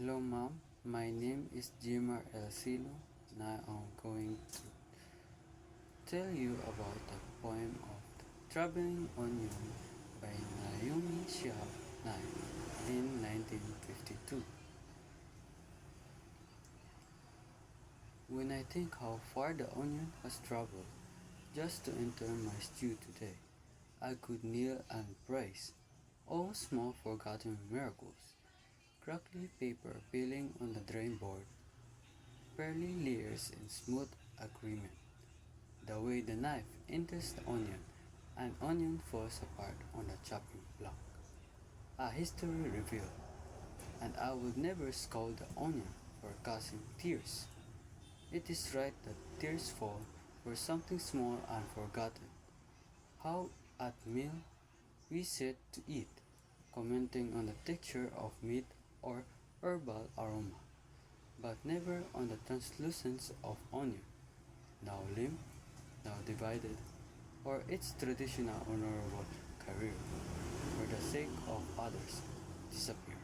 Hello mom, my name is Jimar El Silo. Now I'm going to tell you about the poem of the Traveling Onion by Naomi Shihab in 1952. When I think how far the onion has traveled just to enter my stew today, I could kneel and praise all small forgotten miracles. Crackly paper peeling on the drainboard, pearly layers in smooth agreement. The way the knife enters the onion, an onion falls apart on the chopping block. A history revealed, and I would never scold the onion for causing tears. It is right that tears fall for something small and forgotten. How at meal we sit to eat, commenting on the texture of meat or herbal aroma, but never on the translucence of onion, now limp, now divided, or its traditional honorable career, for the sake of others, disappear.